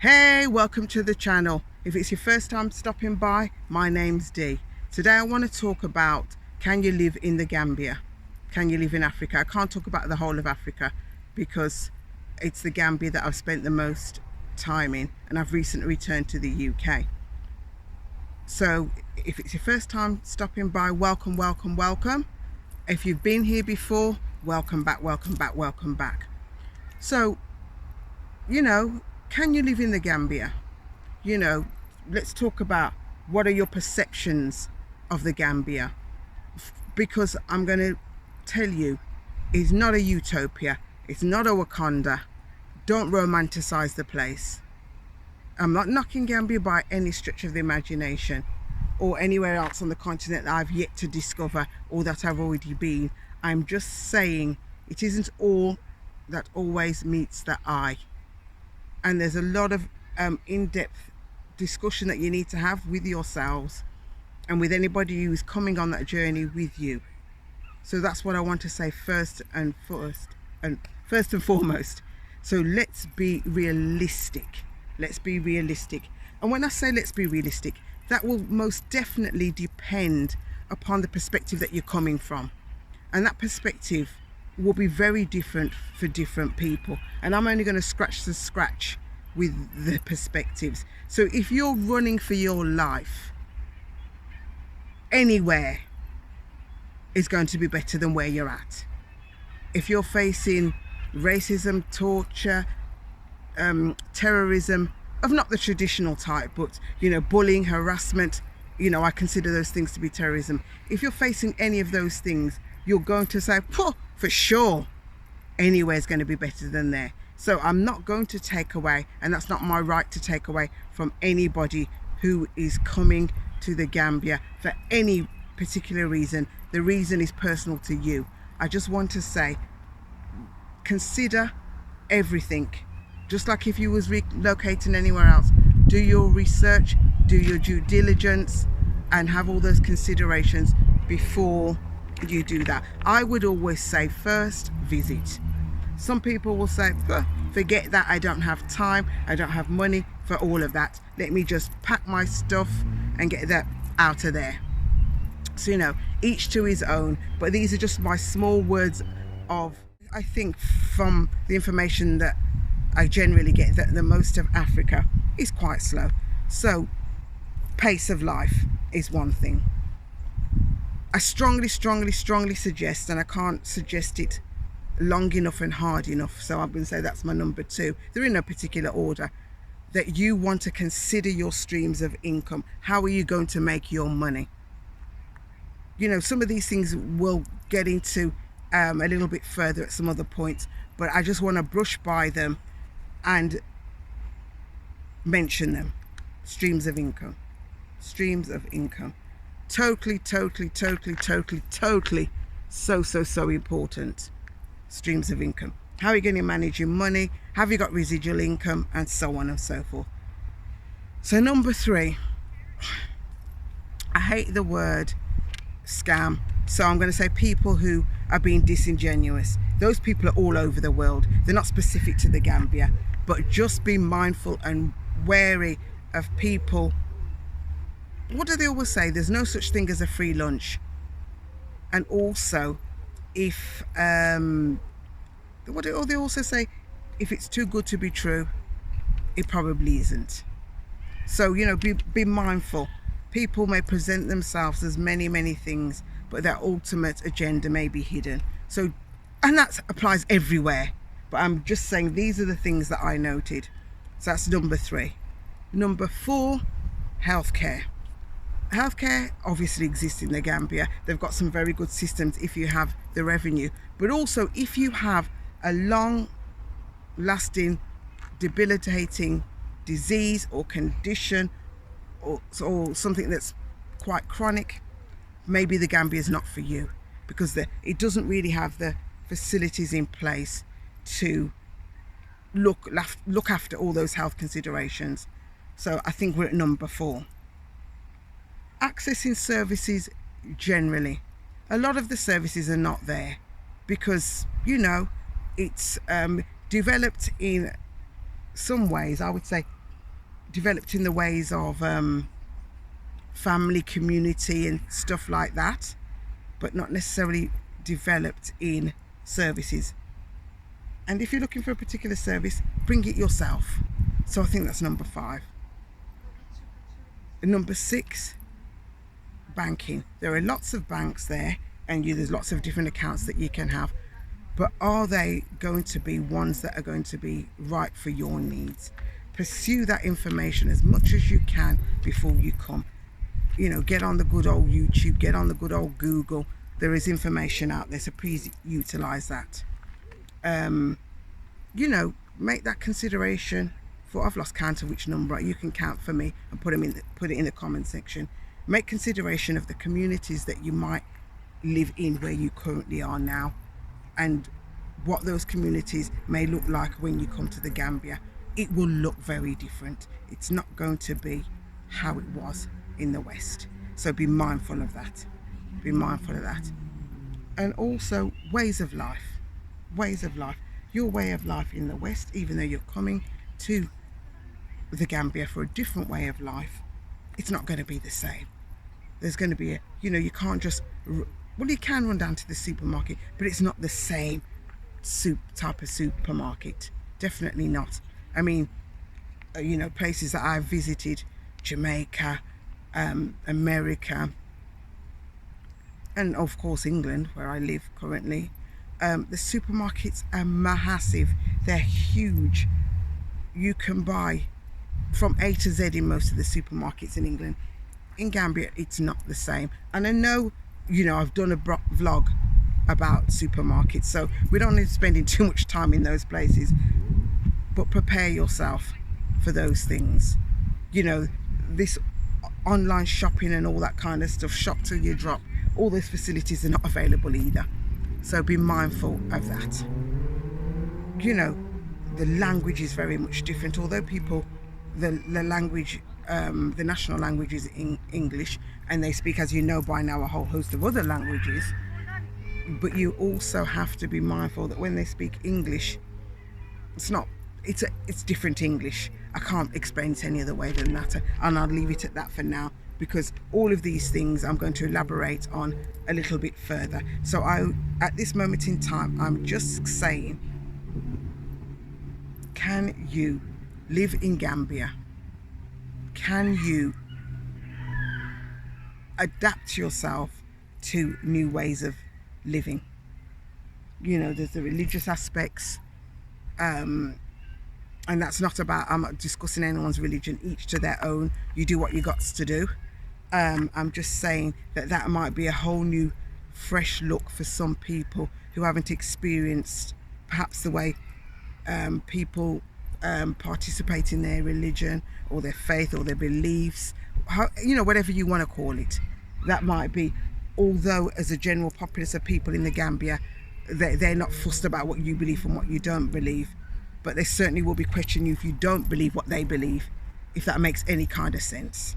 Hey, welcome to the channel. If it's your first time stopping by, my name's Dee. Today I want to talk about, can you live in the Gambia? Can you live in Africa? I can't talk about the whole of Africa because it's the Gambia that I've spent the most time in, and I've recently returned to the UK. So if it's your first time stopping by, welcome, welcome, welcome. If you've been here before, welcome back, welcome back, welcome back. So, can you live in the Gambia? Let's talk about what are your perceptions of the Gambia, because I'm going to tell you, it's not a utopia, it's not a Wakanda. Don't romanticize the place. I'm not knocking Gambia by any stretch of the imagination, or anywhere else on the continent that I've yet to discover or that I've already been. I'm just saying it isn't all that always meets the eye. And there's a lot of in-depth discussion that you need to have with yourselves and with anybody who's coming on that journey with you. So that's what I want to say first and foremost. So let's be realistic. Let's be realistic. And when I say let's be realistic, that will most definitely depend upon the perspective that you're coming from. And that perspective will be very different for different people, and I'm only going to scratch the scratch with the perspectives. So if you're running for your life, anywhere is going to be better than where you're at. If you're facing racism, torture, terrorism of not the traditional type, but bullying, harassment, I consider those things to be terrorism. If you're facing any of those things, you're going to say, for sure, anywhere's going to be better than there. So I'm not going to take away, and that's not my right to take away from anybody who is coming to the Gambia for any particular reason. The reason is personal to you. I just want to say, consider everything. Just like if you was relocating anywhere else, do your research, do your due diligence, and have all those considerations before you do that. I would always say first visit. Some people will say, forget that, I don't have time, I don't have money for all of that. Let me just pack my stuff and get that out of there. So each to his own, but these are just my small words of, I think, from the information that I generally get, that the most of Africa is quite slow. So pace of life is one thing. I strongly suggest, and I can't suggest it long enough and hard enough, so I'm going to say that's my number 2. They're in no particular order, that you want to consider your streams of income. How are you going to make your money? Some of these things we'll get into a little bit further at some other points, but I just want to brush by them and mention them. Streams of income. Totally so important. Streams of income. How are you going to manage your money? Have you got residual income? And so on and so forth. So number 3, I hate the word scam, so I'm going to say people who are being disingenuous. Those people are all over the world. They're not specific to the Gambia, but just be mindful and wary of people. What do they always say? There's no such thing as a free lunch. And also, if what do they also say? If it's too good to be true, it probably isn't. So be mindful. People may present themselves as many things, but their ultimate agenda may be hidden. So, and that applies everywhere. But I'm just saying these are the things that I noted. So that's number 3. Number 4, healthcare. Healthcare obviously exists in the Gambia. They've got some very good systems if you have the revenue, but also if you have a long-lasting, debilitating disease or condition, or something that's quite chronic, maybe the Gambia is not for you, because it doesn't really have the facilities in place to look after all those health considerations. So I think we're at number 4. Accessing services generally. A lot of the services are not there because, it's developed in some ways, I would say, developed in the ways of family, community and stuff like that, but not necessarily developed in services. And if you're looking for a particular service, bring it yourself. So I think that's number 5. Number 6, banking. There are lots of banks there, and there's lots of different accounts that you can have, but are they going to be ones that are going to be right for your needs? Pursue that information as much as you can before you come. You know, get on the good old YouTube, get on the good old Google. There is information out there, so please utilize that. You know, make that consideration for, I've lost count of which number, you can count for me and put it in the comment section. Make consideration of the communities that you might live in where you currently are now, and what those communities may look like when you come to the Gambia. It will look very different. It's not going to be how it was in the West. So be mindful of that. Be mindful of that. And also ways of life. Ways of life. Your way of life in the West, even though you're coming to the Gambia for a different way of life, it's not going to be the same. There's going to be you can't just, well, you can run down to the supermarket, but it's not the same type of supermarket. Definitely not. I mean, places that I've visited, Jamaica, America, and of course England, where I live currently, the supermarkets are massive. They're huge. You can buy from A to Z in most of the supermarkets in England. In Gambia, it's not the same. And I know, I've done a vlog about supermarkets, so we don't need to spending too much time in those places, but prepare yourself for those things. This online shopping and all that kind of stuff, shop till you drop, all those facilities are not available either. So be mindful of that. The language is very much different. Although the language, the national language is English, and they speak, as you know by now, a whole host of other languages. But you also have to be mindful that when they speak English, it's different English. I can't explain it any other way than that, and I'll leave it at that for now, because all of these things I'm going to elaborate on a little bit further. So at this moment in time, I'm just saying, can you live in Gambia? Can you adapt yourself to new ways of living? There's the religious aspects, and that's not about, I'm not discussing anyone's religion, each to their own. You do what you got to do. I'm just saying that might be a whole new fresh look for some people who haven't experienced perhaps the way people participate in their religion or their faith or their beliefs, whatever you want to call it. That might be, although as a general populace of people in the Gambia, they're not fussed about what you believe and what you don't believe, but they certainly will be questioning you if you don't believe what they believe, if that makes any kind of sense.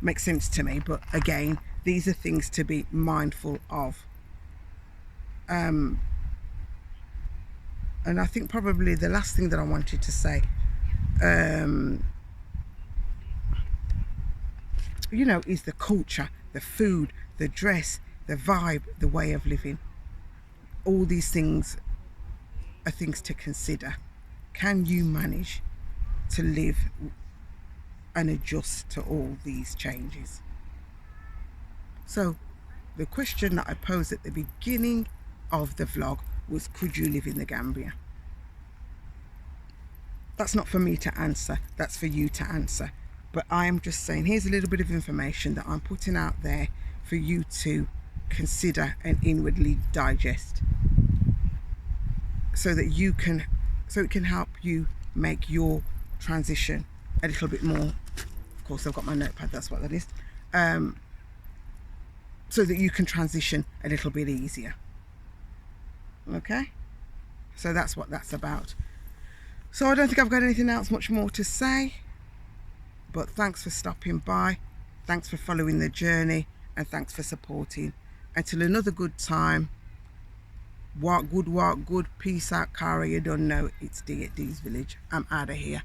Makes sense to me. But again, these are things to be mindful of. And I think probably the last thing that I wanted to say, is the culture, the food, the dress, the vibe, the way of living. All these things are things to consider. Can you manage to live and adjust to all these changes? So the question that I posed at the beginning of the vlog was, could you live in the Gambia? That's not for me to answer, that's for you to answer. But I am just saying, here's a little bit of information that I'm putting out there for you to consider and inwardly digest, so that it can help you make your transition a little bit more. Of course, I've got my notepad, that's what that is. So that you can transition a little bit easier. Okay? So that's what that's about. So I don't think I've got anything else much more to say. But thanks for stopping by. Thanks for following the journey. And thanks for supporting. Until another good time. Walk good, peace out, Cara. You don't know, it's Dee at Dee'svillage. I'm out of here.